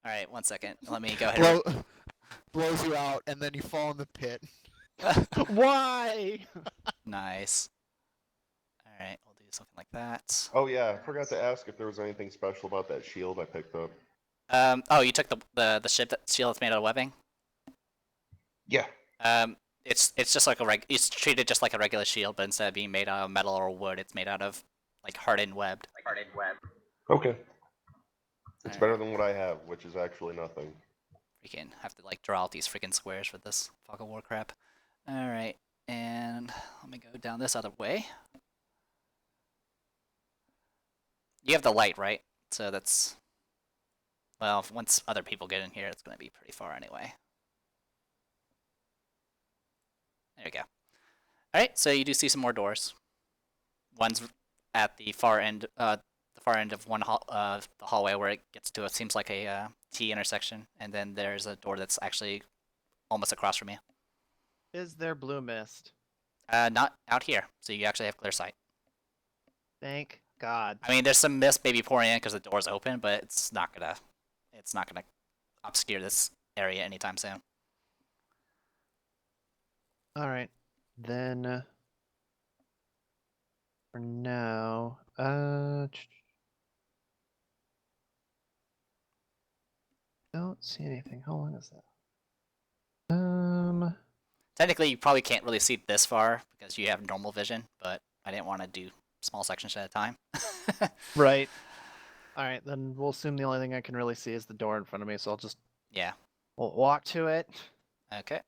Alright, 1 second. Let me go ahead Blows you out, and then you fall in the pit. Why? Nice. Alright, we'll do something like that. Oh yeah, I forgot to ask if there was anything special about that shield I picked up. Oh, you took the shield that's made out of webbing? Yeah. It's just like it's treated just like a regular shield, but instead of being made out of metal or wood, it's made out of like hardened webbed. Okay. It's better than what I have, which is actually nothing. Freaking have to like draw out these freaking squares for this fog of war crap. Alright, and let me go down this other way. You have the light, right? So that's... Well, once other people get in here, it's going to be pretty far anyway. There we go. Alright, so you do see some more doors. One's at the far end of one the hallway where it gets to it seems like a T intersection, and then there's a door that's actually almost across from you. Is there blue mist? Not out here, so you actually have clear sight. Thank God. I mean, there's some mist maybe pouring in because the door's open, but it's not gonna obscure this area anytime soon. All right, then. For now, don't see anything. How long is that? Technically, you probably can't really see this far because you have normal vision, but I didn't want to do small sections at a time. Right. All right, then we'll assume the only thing I can really see is the door in front of me, so I'll just we'll walk to it. Okay.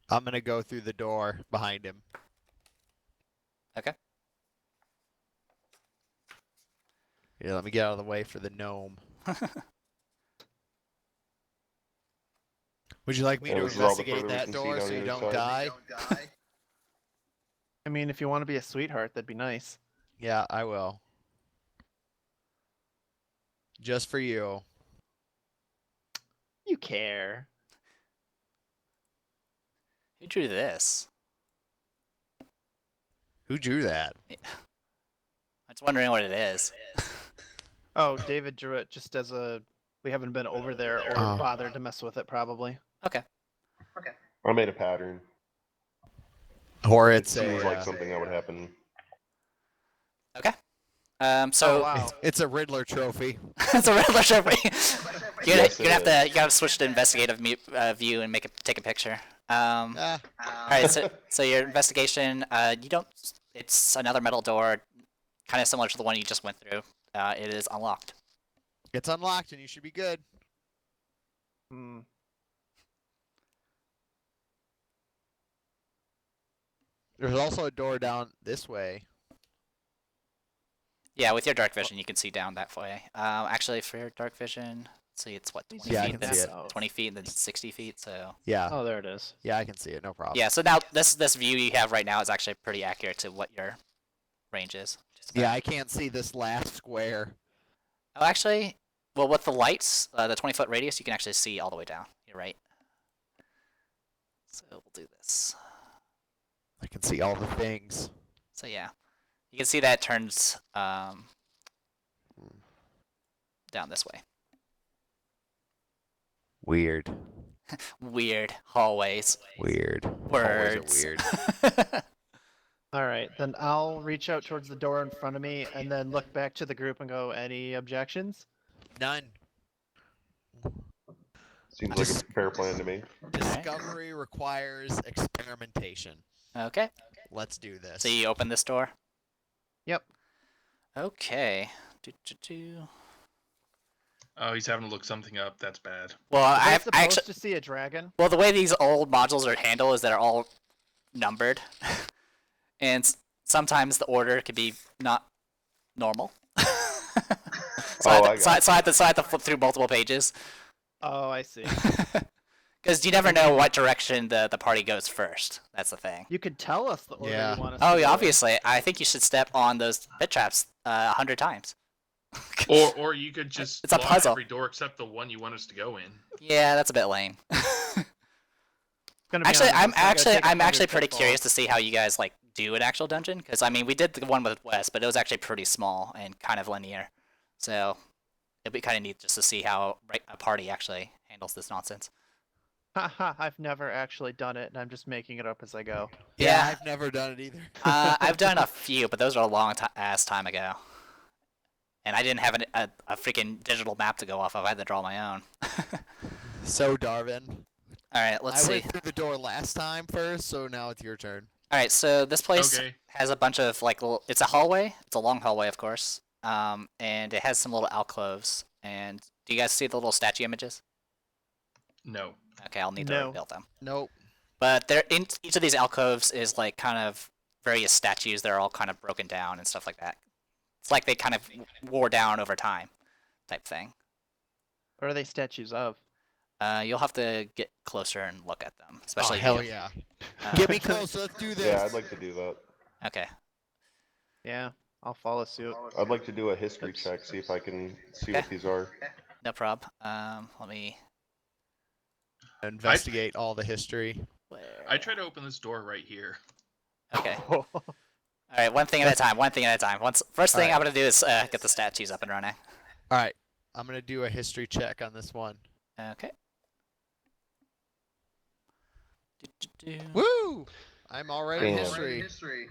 I'm gonna go through the door behind him. Okay. Yeah, let me get out of the way for the gnome. Would you like me to investigate that door so you don't die? I mean, if you want to be a sweetheart, that'd be nice. Yeah, I will. Just for you. You care. Who drew this? Who drew that? Yeah. I'm just wondering what it is. Oh, David drew it just as a... We haven't been over there or bothered to mess with it, probably. Okay. I made a pattern. Or It it's seems like something that would happen. Okay. So wow. It's a Riddler trophy. it's a Riddler trophy. You gotta switch to investigative view and take a picture. All right. So your investigation, you don't. It's another metal door, kind of similar to the one you just went through. It is unlocked. It's unlocked, and you should be good. Hmm. There's also a door down this way. Yeah, with your dark vision, you can see down that way. Actually, for your dark vision, let's see, it's what 20 Yeah, I feet. can see it. 20 feet and then 60 feet. So. Yeah. Oh, there it is. Yeah, I can see it. No problem. Yeah. So now this view you have right now is actually pretty accurate to what your range is. Yeah, I can't see this last square. Oh, actually, well, with the lights, the 20-foot radius, you can actually see all the way down. You're right. So we'll do this. I can see all the things. So yeah, you can see that it turns down this way. Weird. Weird hallways. Weird. Words. Hallways are weird. All right, then I'll reach out towards the door in front of me and then look back to the group and go, any objections? None. Seems like a fair plan to me. Discovery requires experimentation. Okay. Let's do this. So you open this door? Yep. Okay. Oh, he's having to look something up. That's bad. Well, I'm I supposed actually. to see a dragon. Well, the way these old modules are handled is they're all numbered, and sometimes the order could be not normal. So I had to flip through multiple pages. Oh, I see. Because you never know what direction the party goes first. That's the thing. You could tell us the order Yeah. you want us Oh, to yeah, go in. obviously. I think you should step on those pit traps 100 times. Or you could just It's a lock puzzle. every door except the one you want us to go in. Yeah, that's a bit lame. Gonna be Actually, honest, it's gonna take I'm 100 actually pretty pitfalls. curious to see how you guys like do an actual dungeon. Because I mean, we did the one with Wes, but it was actually pretty small and kind of linear. So it'd be kind of neat just to see how a party actually handles this nonsense. Haha, I've never actually done it, and I'm just making it up as I go. Yeah, I've never done it either. I've done a few, but those are a long ass time ago. And I didn't have a freaking digital map to go off of. I had to draw my own. So, Darvin. Alright, let's see. I went through the door last time first, so now it's your turn. Alright, so this place has a bunch of, like, little... It's a hallway. It's a long hallway, of course. And it has some little alcoves. And do you guys see the little statue images? No. Okay, I'll need to rebuild them. Nope. But in each of these alcoves is, like, kind of various statues that are all kind of broken down and stuff like that. It's like they kind of wore down over time, type thing. What are they statues of? You'll have to get closer and look at them, especially. Oh, hell yeah! Get me close. Let's do this. Yeah, I'd like to do that. Okay. Yeah, I'll follow suit. I'd like to do a history check, see if I can see what these are. No prob. Let me investigate all the history. I try to open this door right here. Okay. All right, one thing at a time. One thing at a time. First thing I'm gonna do is get the statues up and running. All right, I'm gonna do a history check on this one. Okay. Woo! I'm already in history.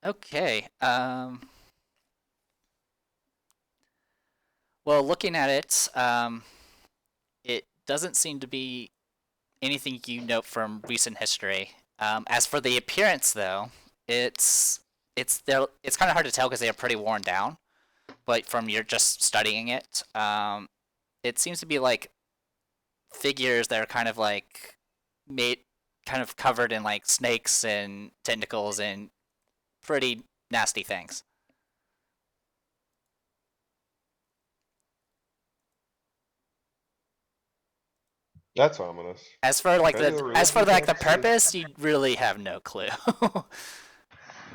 Okay. Well, looking at it, it doesn't seem to be anything you note from recent history. As for the appearance, though, it's kind of hard to tell because they are pretty worn down. But from your just studying it, it seems to be like figures that are kind of like kind of covered in like snakes and tentacles and pretty nasty things. That's ominous. As for like the purpose, you really have no clue.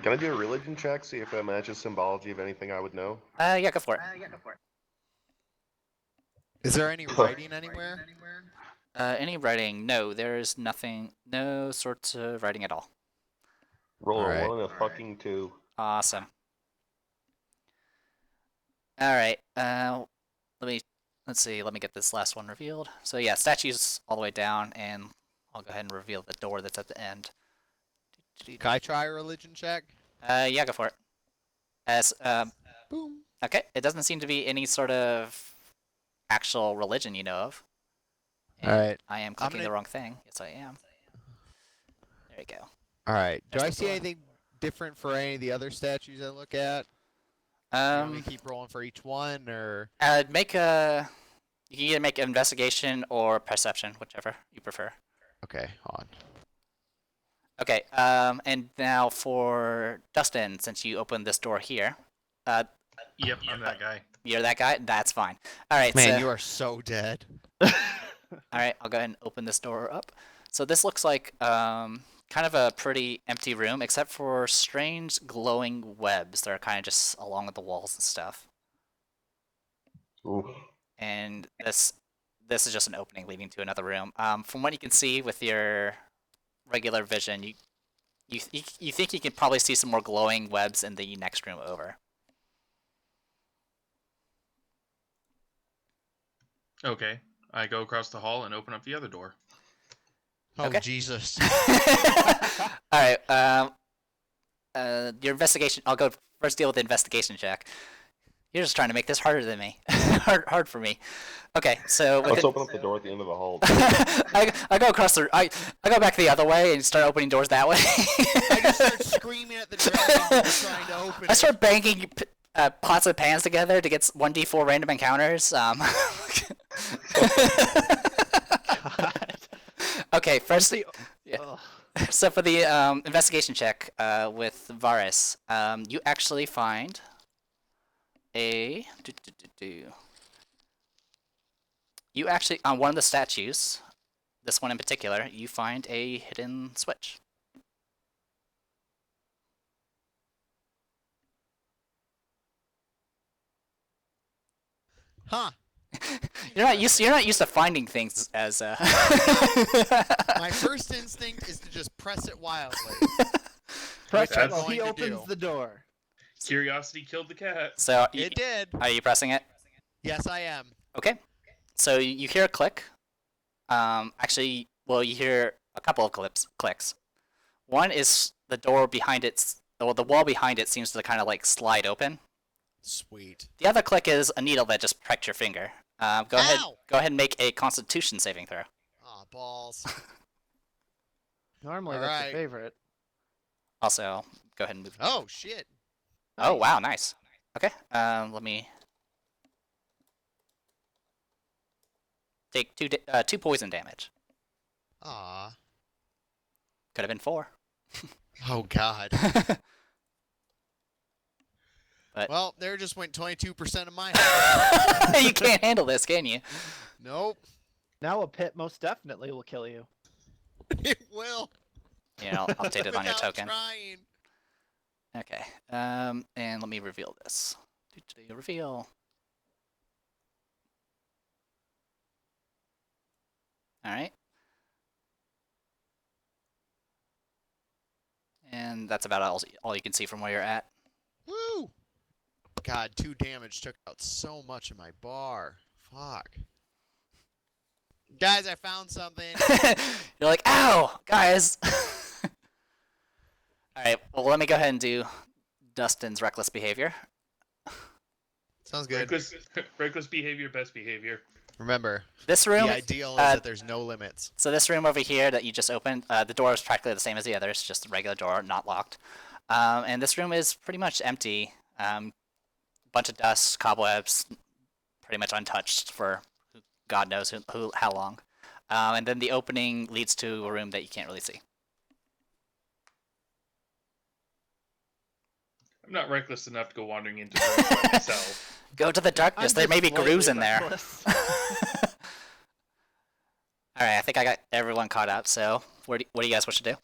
Can I do a religion check, see if it matches symbology of anything I would know? Yeah, go for it. Is there any writing anywhere? Any writing? No, there is nothing. No sorts of writing at all. Roll a 1 and a fucking 2. Awesome. All right. Let's see. Let me get this last one revealed. So yeah, statues all the way down, and I'll go ahead and reveal the door that's at the end. Can I try a religion check? Yeah, go for it. Boom. Okay, it doesn't seem to be any sort of actual religion you know of. All right. I am clicking the wrong thing. Yes, I am. There you go. All right. Do I see anything different for any of the other statues I look at? You want me to keep rolling for each one, or? You can either make investigation or perception, whichever you prefer. Okay, hold on. Okay, and now for Dustin, since you opened this door here. Yep, I'm that guy. You're that guy? That's fine. All right, Man, you are so dead. All right, I'll go ahead and open this door up. So this looks like kind of a pretty empty room, except for strange glowing webs that are kind of just along the walls and stuff. Ooh. And this is just an opening leading to another room. From what you can see with your regular vision, you think you can probably see some more glowing webs in the next room over. Okay, I go across the hall and open up the other door. Oh, okay. Jesus. All right. Your investigation. I'll go first. Deal with the investigation check. You're just trying to make this harder than me. hard for me. Okay, so let's open up the door at the end of the hall. I go across the. I go back the other way and start opening doors that way. I just start screaming at the dragon trying to open it. I start banging pots and pans together to get 1d4 random encounters. Okay, first, so for the investigation check with Varus, you actually find a... You actually, on one of the statues, this one in particular, you find a hidden switch. Huh. You're not used to finding things as My first instinct is to just press it wildly. Press it while he opens the door. Curiosity killed the cat. So it did. Are you pressing it? Yes, I am. Okay. So you hear a click. Actually, well, you hear a couple of clicks. One is the door behind it. Well, the wall behind it seems to kind of like slide open. Sweet. The other click is a needle that just pricked your finger. Go ahead and make a Constitution saving throw. Aw, balls. Normally All that's right. a favorite. Also, go ahead and move. Oh shit. Oh wow, nice. Okay. Let me take two poison damage. Aw. Could have been 4. Oh god. But well, there just went 22% of my health. you can't handle this, can you? Nope. Now a pit most definitely will kill you. It will. Yeah, I'll update it on your token. Trying. Okay. And let me reveal this. Reveal. All right. And that's about all you can see from where you're at. Woo! God, 2 damage took out so much of my bar. Fuck. Guys, I found something. You're like, ow, guys. All right. Well, let me go ahead and do Dustin's reckless behavior. Sounds good. Reckless behavior, best behavior. Remember, this room. The ideal is that there's no limits. So this room over here that you just opened, the door is practically the same as the others, just a regular door, not locked. And this room is pretty much empty. Bunch of dust, cobwebs, pretty much untouched for God knows how long. And then the opening leads to a room that you can't really see. I'm not reckless enough to go wandering into the room by myself. Go to the darkness. There may be grooves in there. All right, I think I got everyone caught up. So, what do you guys wish to do?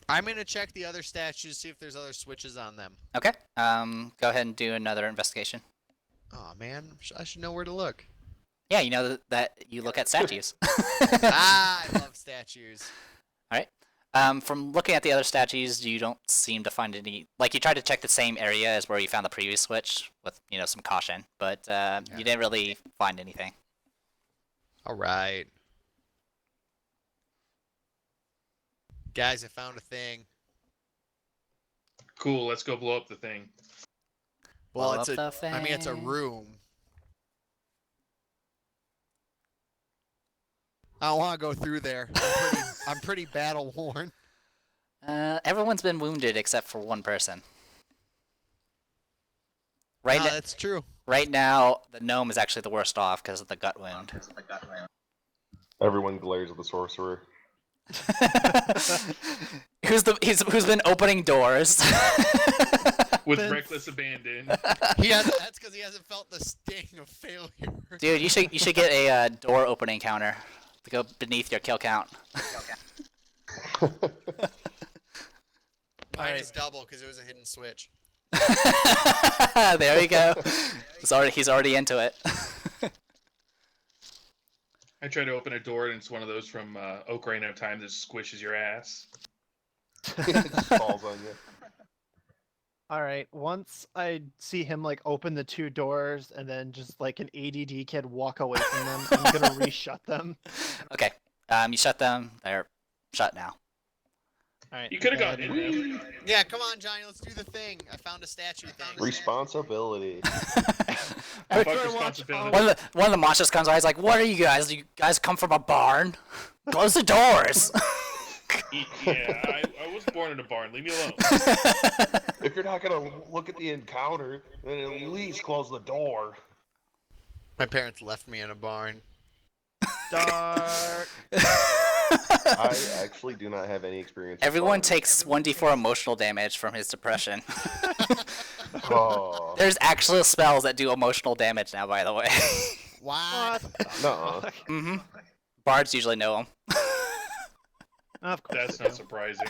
I'm gonna check the other statues, see if there's other switches on them. Okay. Go ahead and do another investigation. Oh man, I should know where to look. Yeah, you know that you look at statues. I love statues. All right. From looking at the other statues, you don't seem to find any. Like you tried to check the same area as where you found the previous switch with some caution, but you didn't really find anything. All right. Guys, I found a thing. Cool, let's go blow up the thing. Well, it's a room. I don't want to go through there. I'm pretty battle worn. Everyone's been wounded except for one person. That's true. Right now, the gnome is actually the worst off because of the gut wound. Everyone glares at the sorcerer. who's been opening doors with reckless abandon. That's because he hasn't felt the sting of failure. Dude, you should get a door opening counter to go beneath your kill count. Mine is double because it was a hidden switch. There you go. He's already into it. I try to open a door and it's one of those from Ocarina of Time that squishes your ass. It just falls on you. Alright, once I see him like open the 2 doors and then just like an ADD kid walk away from them, I'm gonna reshut them. Okay. You shut them. They're shut now. Alright. You could have gotten in there. Yeah, come on, Johnny, let's do the thing. I found a statue thing. Responsibility. Fuck responsibility. One of the monsters comes by. He's like, "What are you guys? Do you guys come from a barn? Close the doors." Yeah, I was born in a barn. Leave me alone. If you're not gonna look at the encounter, then at least close the door. My parents left me in a barn. Dark. I actually do not have any experience. Everyone takes 1d4 emotional damage from his depression. Oh. There's actual spells that do emotional damage now, by the way. What? No. Mm-hmm. Bards usually know them. Of course. That's not surprising.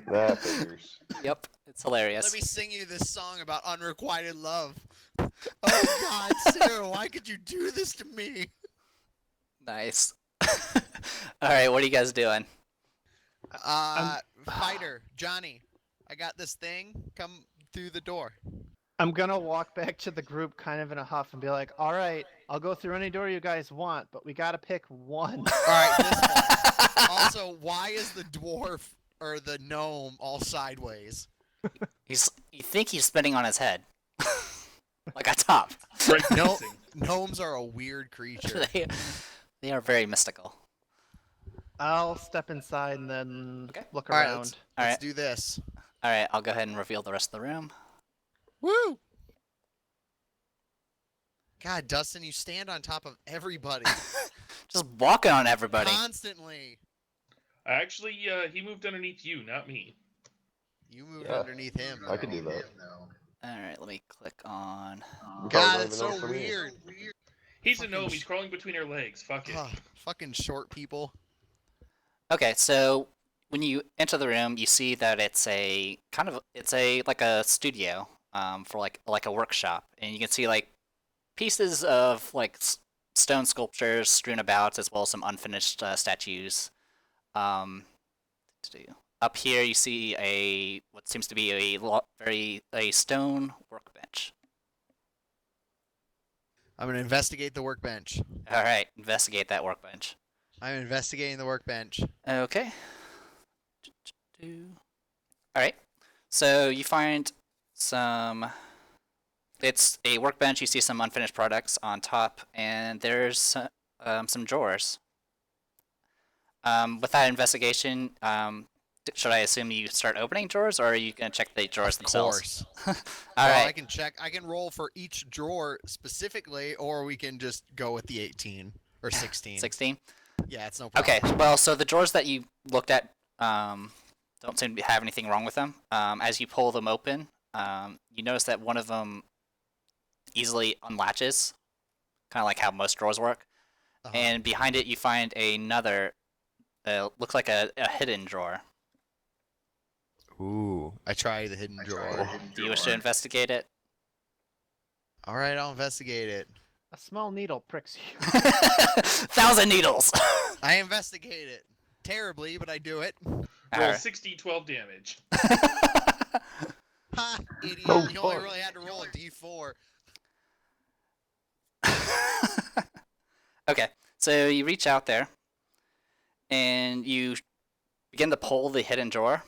That figures. Yep, it's hilarious. Let me sing you this song about unrequited love. Oh God, Sarah, why could you do this to me? Nice. All right, what are you guys doing? Fighter, Johnny. I got this thing. Come through the door. I'm gonna walk back to the group kind of in a huff and be like, all right, I'll go through any door you guys want, but we gotta pick one. All right, this one. Also, why is the dwarf or the gnome all sideways? You think he's spinning on his head. Like a top. Right. Gnomes are a weird creature. They are very mystical. I'll step inside and then look All right, around. let's do this. Alright, I'll go ahead and reveal the rest of the room. Woo! God, Dustin, you stand on top of everybody. Just walking on everybody. Constantly. Actually, he moved underneath you, not me. You moved underneath him. I can do that. Alright, let me click on... God, it's so weird. He's a gnome. He's crawling between our legs. Fuck it. Fucking short people. Okay, so when you enter the room, you see that it's like a studio for like a workshop, and you can see like pieces of like stone sculptures strewn about, as well as some unfinished statues. Up here, you see what seems to be a stone workbench. I'm gonna investigate the workbench. All right, investigate that workbench. I'm investigating the workbench. Okay. Alright, so you find it's a workbench, you see some unfinished products on top, and there's some drawers. With that investigation, should I assume you start opening drawers, or are you going to check the drawers themselves? Of course. Alright. I can check. I can roll for each drawer specifically, or we can just go with the 18 or 16. 16? Yeah, it's no problem. Okay, well, so the drawers that you looked at don't seem to have anything wrong with them. As you pull them open, you notice that one of them easily unlatches, kind of like how most drawers work. And behind it, you find another, looks like a hidden drawer. Ooh, I try the hidden drawer. Do you wish to investigate it? All right, I'll investigate it. A small needle pricks you. 1,000 needles! I investigate it. Terribly, but I do it. Roll 12 damage. Ha! Idiot. Oh, You only fuck. really had to roll a d4. Okay, so you reach out there, and you begin to pull the hidden drawer,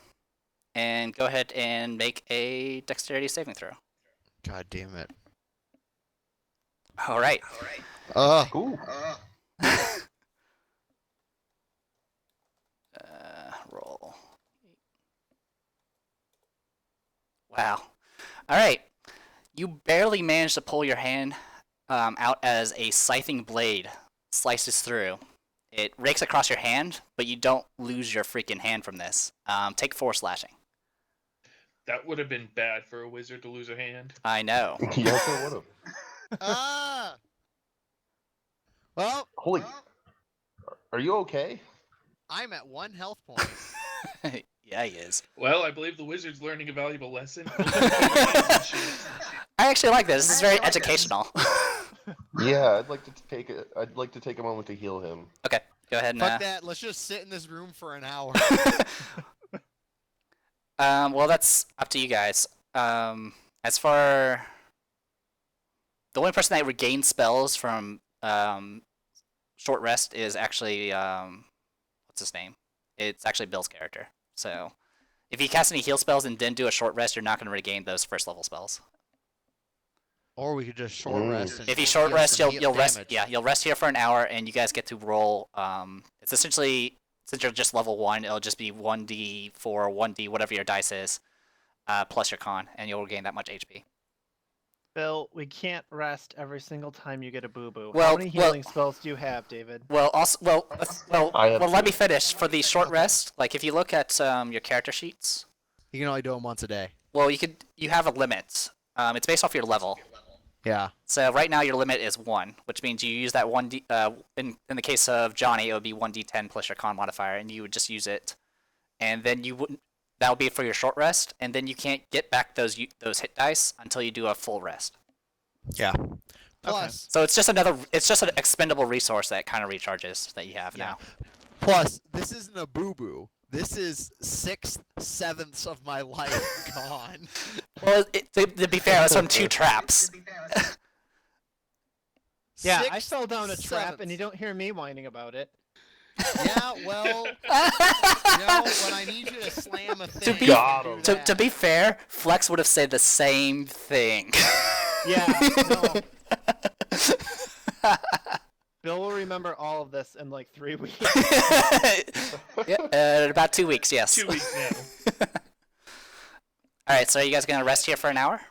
and go ahead and make a dexterity saving throw. God damn it. Alright. Ooh. Roll. Wow. Alright. You barely managed to pull your hand out as a scything blade slices through. It rakes across your hand, but you don't lose your freaking hand from this. Take 4 slashing. That would have been bad for a wizard to lose a hand. I know. Yes, I would have. Well, Holy. Are you okay? I'm at 1 health point. Yeah, he is. Well, I believe the wizard's learning a valuable lesson. I actually like this. This is very educational. Yeah, I'd like to take a moment to heal him. Okay, go ahead and. Fuck that. Let's just sit in this room for an hour. Well, that's up to you guys. As for the only person that regains spells from short rest is actually what's his name? It's actually Bill's character. So if you cast any heal spells and then do a short rest, you're not going to regain those first level spells. Or we could just short rest. And If you short rest, some you'll rest. damage. Yeah, you'll rest here for an hour, and you guys get to roll. It's essentially, since you're just level 1, it'll just be 1d4, 1d whatever your dice is, plus your con, and you'll regain that much HP. Bill, we can't rest every single time you get a boo-boo. Well- How many healing spells do you have, David? Well, also, I have let two. me finish. For the short rest, like if you look at your character sheets, You can only do them once a day. well, you have a limit. It's based off your level. Yeah. So right now your limit is 1, which means you use that 1d. In the case of Johnny, it would be 1d10 plus your con modifier, and you would just use it, and then you wouldn't. That would be for your short rest, and then you can't get back those hit dice until you do a full rest. Yeah. Plus, So it's just an expendable resource that kind of recharges that you have now. plus, this isn't a boo-boo. This is 6/7 of my life gone. Well, to be fair, it's from 2 traps. Yeah, I fell down a trap, and you don't hear me whining about it. Yeah, well, when I need you to slam a thing, to be fair, Flex would have said the same thing. Yeah, no. Bill will remember all of this in like 3 weeks. Yeah, about 2 weeks, yes. 2 weeks now. Alright, so are you guys going to rest here for an hour?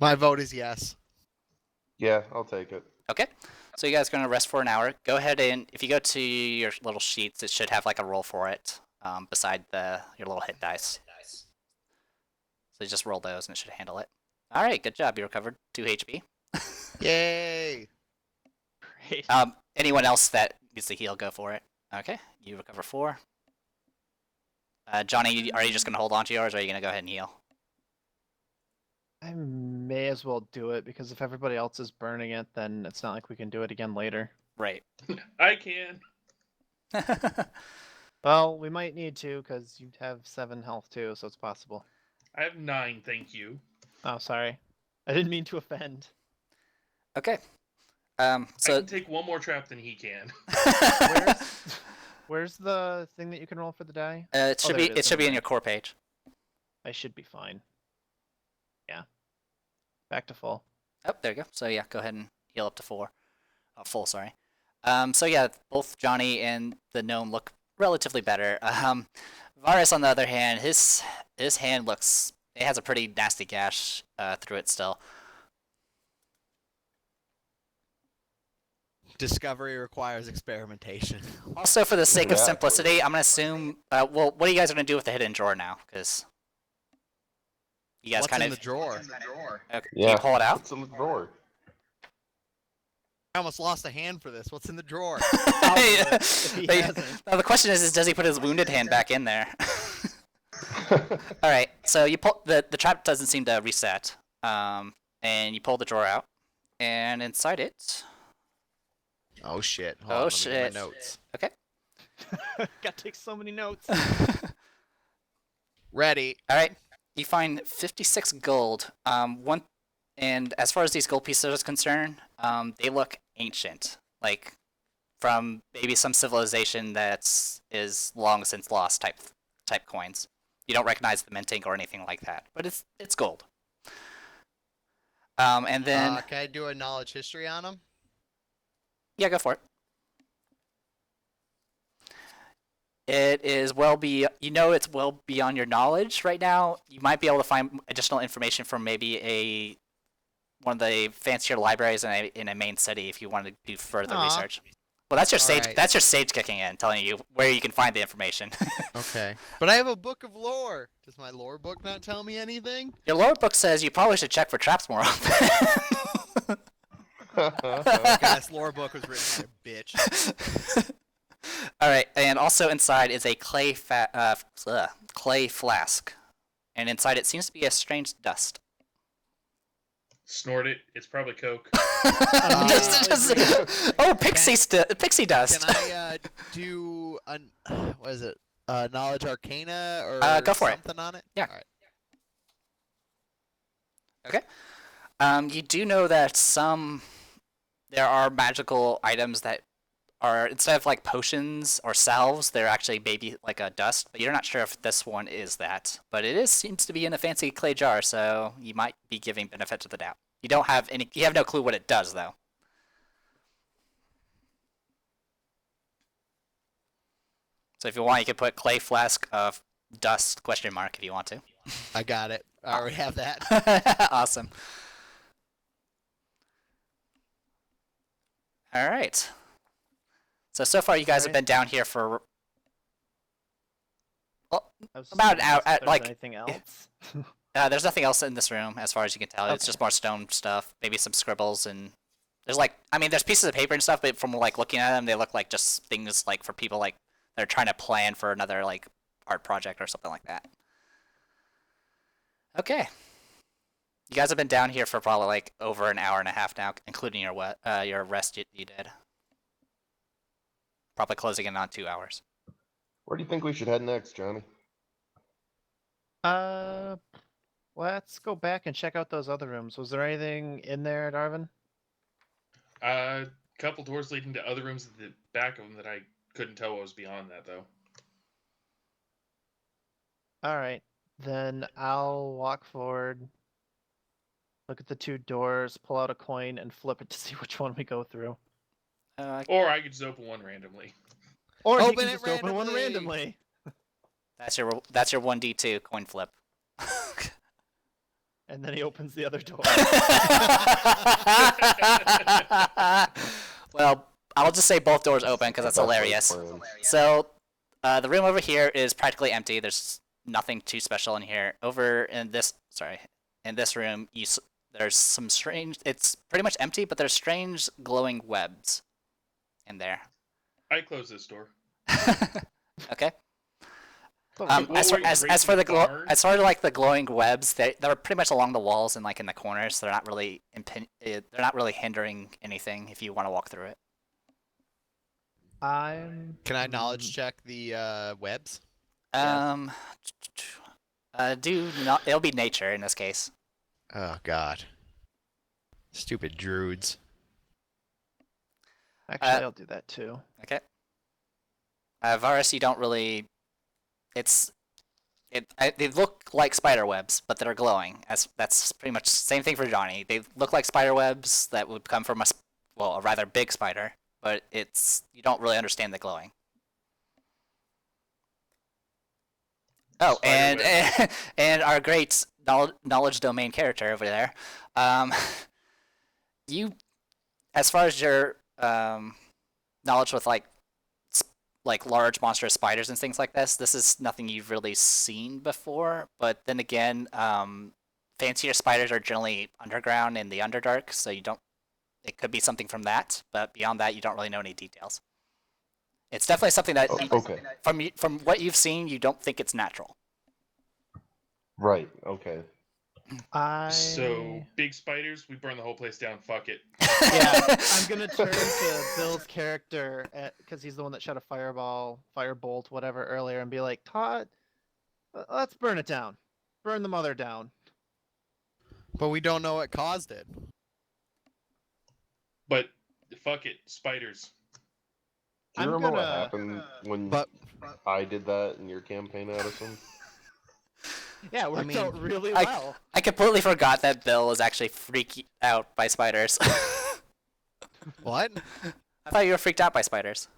My vote is yes. Yeah, I'll take it. Okay. So you guys are going to rest for an hour. Go ahead and, if you go to your little sheets, it should have like a roll for it beside your little hit dice. So you just roll those and it should handle it. Alright, good job. You recovered 2 HP. Yay! Great. Anyone else that needs to heal, go for it. Okay, you recover 4. Johnny, are you just going to hold on to yours, or are you going to go ahead and heal? I may as well do it, because if everybody else is burning it, then it's not like we can do it again later. Right. I can. Well, we might need to, because you have 7 health too, so it's possible. I have 9, thank you. Oh, sorry. I didn't mean to offend. Okay. I So can take 1 more trap than he can. Where's the thing that you can roll for the die? it should there be it is, it should be in okay. your core page. I should be fine. Yeah. Back to full. Oh, there you go. So yeah, go ahead and heal up to 4. Full, sorry. So yeah, both Johnny and the gnome look relatively better. Varus, on the other hand, his hand it has a pretty nasty gash through it still. Discovery requires experimentation. Also, for the sake of Exactly. simplicity, I'm gonna assume. Well, what are you guys gonna do with the hidden drawer now? Because you guys What's kind in of. the drawer? Can you pull it out? It's in the drawer. I almost lost a hand for this. What's in the drawer? If he hasn't. Now the question is does he put his wounded hand back in there? All right, so you pull the trap doesn't seem to reset, and you pull the drawer out, and inside it. Oh shit! Hold Oh, on, let me shit. get my notes. Okay. Got to take so many notes. Ready. All right, you find 56 gold. And as far as these gold pieces are concerned, they look ancient, like from maybe some civilization is long since lost type coins. You don't recognize the minting or anything like that, but it's gold. And then Can I do a knowledge history on them? yeah, go for it. It is it's well beyond your knowledge right now. You might be able to find additional information from maybe one of the fancier libraries in a main city if you want to do further research. Well, that's your sage. Right. That's your sage kicking in, telling you where you can find the information. Okay. But I have a book of lore. Does my lore book not tell me anything? Your lore book says you probably should check for traps more often. Okay, this lore book was written by a bitch. All right, and also inside is a clay flask, and inside it seems to be a strange dust. Snort it. It's probably Coke. Pixie dust. Can I do what is it? Knowledge Arcana or Go for it. something on it? Yeah. All right. Okay. You do know that there are magical items that are, instead of like potions or salves, they're actually maybe like a dust, but you're not sure if this one is that. But it seems to be in a fancy clay jar, so you might be giving benefit to the doubt. You have no clue what it does though. So if you want, you could put clay flask of dust ? If you want to. I got it. I already have that. Awesome. All right. So far you guys have been down here for about an hour. Anything else? There's nothing else in this room as far as you can tell. It's just more stone stuff, maybe some scribbles, and there's pieces of paper and stuff, but from like looking at them, they look like just things like for people like they're trying to plan for another like art project or something like that. Okay. You guys have been down here for probably like over an hour and a half now, including your rest you did. Probably closing in on 2 hours. Where do you think we should head next, Johnny? Let's go back and check out those other rooms. Was there anything in there, Darvin? Couple doors leading to other rooms at the back of them that I couldn't tell what was beyond that, though. All right, then I'll walk forward, look at the 2 doors, pull out a coin, and flip it to see which one we go through. Or I could just open one randomly. Or you can just open one randomly. That's your 1d2 coin flip. And then he opens the other door. Well, I'll just say both doors open because that's hilarious. So, the room over here is practically empty. There's nothing too special in here. Over in this, in this room, there's some strange. It's pretty much empty, but there's strange glowing webs in there. I close this door. Okay. As for the glowing webs, they're pretty much along the walls and like in the corners. So they're not really hindering anything if you want to walk through it. Can I knowledge check the webs? It'll be nature in this case. Oh God. Stupid druids. Actually, I'll do that too. Okay. Varus, you don't really. They look like spider webs, but they're glowing. That's pretty much the same thing for Johnny. They look like spider webs that would come from a rather big spider, but you don't really understand the glowing. Oh, and our great knowledge domain character over there, you, as far as your knowledge with like large monstrous spiders and things like this is nothing you've really seen before. But then again, fancier spiders are generally underground in the Underdark, so it could be something from that. But beyond that, you don't really know any details. It's definitely something that, from what you've seen, you don't think it's natural. Right. Okay. So big spiders, we burn the whole place down. Fuck it. Yeah, I'm gonna turn to Bill's character because he's the one that shot a firebolt, whatever earlier, and be like, Todd, let's burn it down. Burn the mother down. But we don't know what caused it. But fuck it, spiders. Do you remember what happened when I did that in your campaign, Addison? Yeah, it worked out really well. I completely forgot that Bill was actually freaked out by spiders. What? I thought you were freaked out by spiders.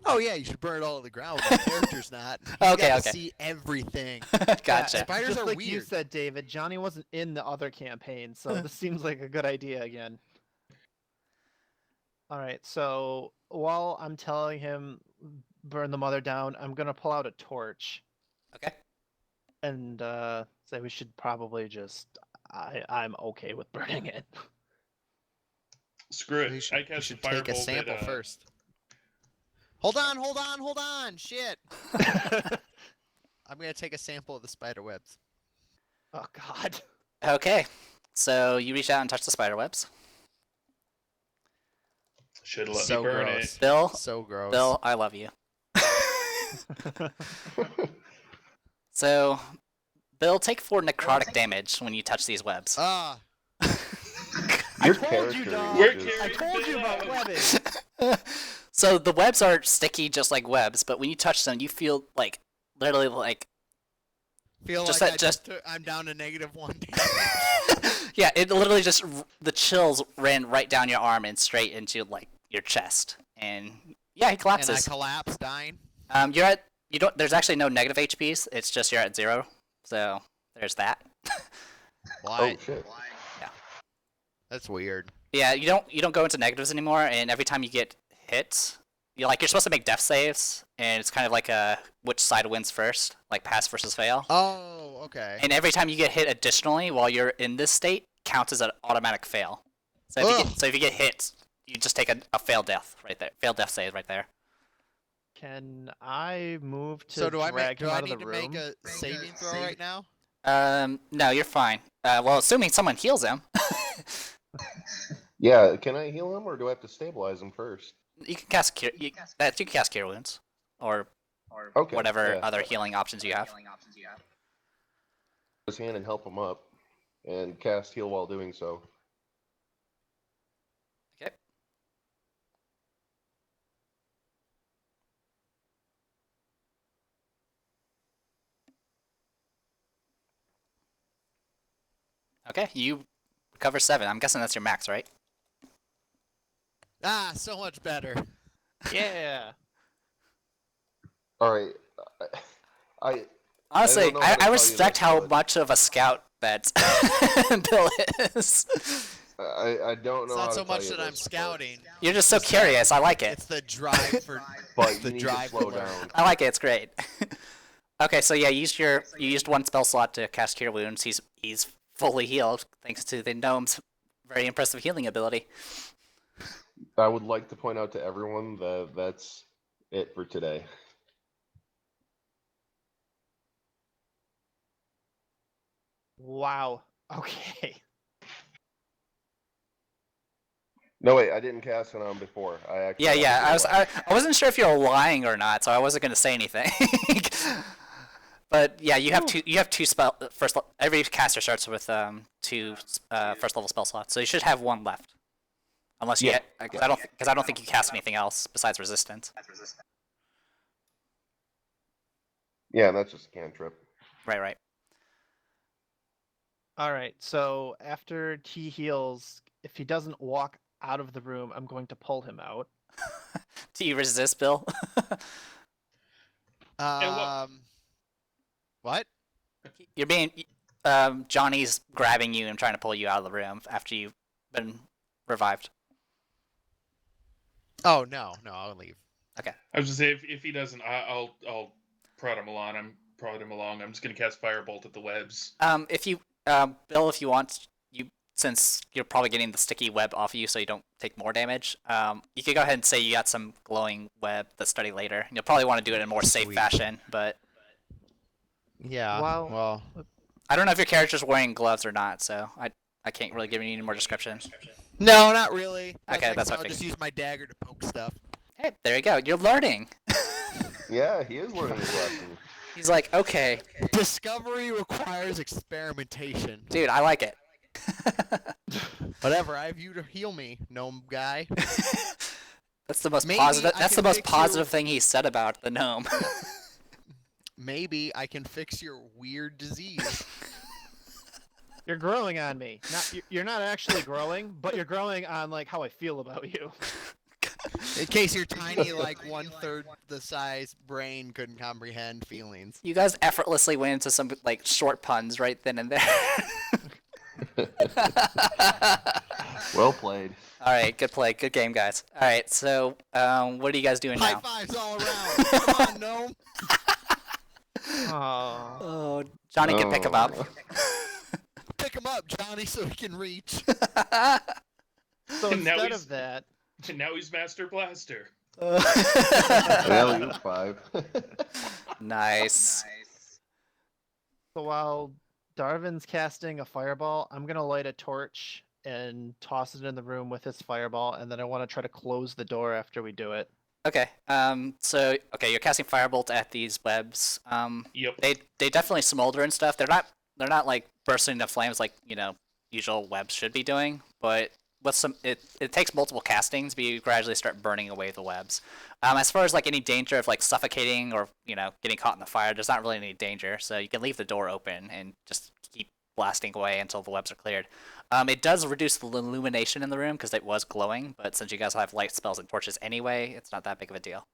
Oh yeah, you should burn it all to the ground. The character's not. Okay. See everything. Gotcha. Yeah, spiders just are like weird. you said, David, Johnny wasn't in the other campaign, so this seems like a good idea again. All right, so while I'm telling him burn the mother down, I'm gonna pull out a torch. Okay. And say we should probably just. I'm okay with burning it. Screw it. We I should take a sample first. Hold on! Shit! I'm gonna take a sample of the spider webs. Oh God. Okay, so you reach out and touch the spider webs. Should let So me burn gross. it. Bill. So gross. Bill, I love you. So, Bill, take 4 necrotic damage when you touch these webs. Ah. I told you, dog. I told you about webbing. So the webs are sticky, just like webs, but when you touch them, you feel like literally like. I'm down to -1. Yeah, it literally just the chills ran right down your arm and straight into like your chest, and yeah, he collapses. And I collapse, dying. There's actually no negative HPs. It's just you're at 0. So there's that. Why? Oh shit. Yeah. That's weird. Yeah, you don't go into negatives anymore, and every time you get hit, you're supposed to make death saves, and it's kind of like which side wins first, like pass versus fail. Oh, okay. And every time you get hit additionally while you're in this state counts as an automatic fail. So if you get hit, you just take a failed death right there. Failed death save right there. Can I move to So do I drag him out of need the to room? make a saving throw right now? No, you're fine. Well, assuming someone heals him. Yeah, can I heal him or do I have to stabilize him first? You can cast cure. You can cast cure wounds, or whatever other healing options you have. His hand and help him up, and cast heal while doing so. Okay. Okay, you recover 7. I'm guessing that's your max, right? Ah, so much better. Yeah. All right, I honestly, I respect how but much of a scout that Bill is. I don't know. It's not how so to tell much you that I'm this, scouting. You're just so curious. I like it. It's the drive for. But the you need drive to slow to learn. down. I like it. It's great. Okay, so yeah, you used 1 spell slot to cast Cure Wounds. He's fully healed thanks to the gnome's very impressive healing ability. I would like to point out to everyone that that's it for today. Wow. Okay. No, wait, I didn't cast it on before. I actually. I wasn't sure if you were lying or not, so I wasn't gonna say anything. But yeah, you have 2 spell first. Every caster starts with 2 first level spell slots, so you should have 1 left. Unless you because I don't think you cast anything else besides resistance. Yeah, that's just a cantrip. Right. All right. So after he heals, if he doesn't walk out of the room, I'm going to pull him out. Do you resist, Bill? What? You're being Johnny's grabbing you and trying to pull you out of the room after you've been revived. Oh no, I'll leave. Okay. I was just say if he doesn't, I'll prod him along. I'm just gonna cast Firebolt at the webs. If you Bill, if you want, since you're probably getting the sticky web off you, so you don't take more damage. You could go ahead and say you got some glowing web to study later. You'll probably want to do it in a more safe fashion, but yeah. Well, I don't know if your character's wearing gloves or not, so I can't really give you any more description. No, not really. Okay, that's I'll what I just use my dagger to poke stuff. Hey, there you go. You're learning. Yeah, he is learning his lesson. He's like, okay. Discovery requires experimentation. Dude, I like it. Whatever, I have you to heal me, gnome guy. That's the most positive. That's the most positive thing he said about the gnome. Maybe I can fix your weird disease. You're growing on me. You're not actually growing, but you're growing on like how I feel about you. In case your tiny, like 1/3 the size brain couldn't comprehend feelings. You guys effortlessly went into some like short puns right then and there. Well played. All right, good play, good game, guys. All right, so what are you guys doing now? High fives all around. Come on, gnome. Oh, Johnny can pick him up. Pick him up, Johnny, so he can reach. So instead of that, now he's Master Blaster. Well, you're 5. Nice. so while Darvin's casting a fireball, I'm gonna light a torch and toss it in the room with his fireball, and then I want to try to close the door after we do it. Okay. So you're casting firebolt at these webs. Yep. They definitely smolder and stuff. They're not like bursting into flames like usual webs should be doing, but it takes multiple castings, but you gradually start burning away the webs. As far as like any danger of like suffocating or getting caught in the fire, there's not really any danger, so you can leave the door open and just keep blasting away until the webs are cleared. It does reduce the illumination in the room because it was glowing, but since you guys have light spells and torches anyway, it's not that big of a deal.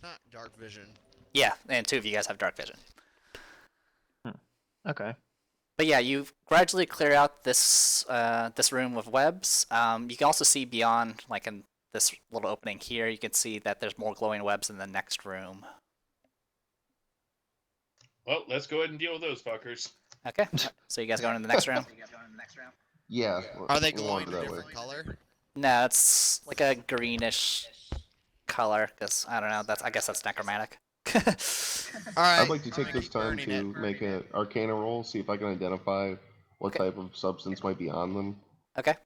Not dark vision. Yeah, and 2 of you guys have dark vision. Okay. But yeah, you gradually clear out this this room with webs. You can also see beyond, like in this little opening here, you can see that there's more glowing webs in the next room. Well, let's go ahead and deal with those fuckers. Okay, so you guys going in the next room? Yeah. Are they we'll glowing wander a that way. different color? No, it's like a greenish color, because I don't know, I guess that's necromantic. Alright. I'd like to take this time to make an Arcana roll, see if I can identify what type of substance might be on them. Okay.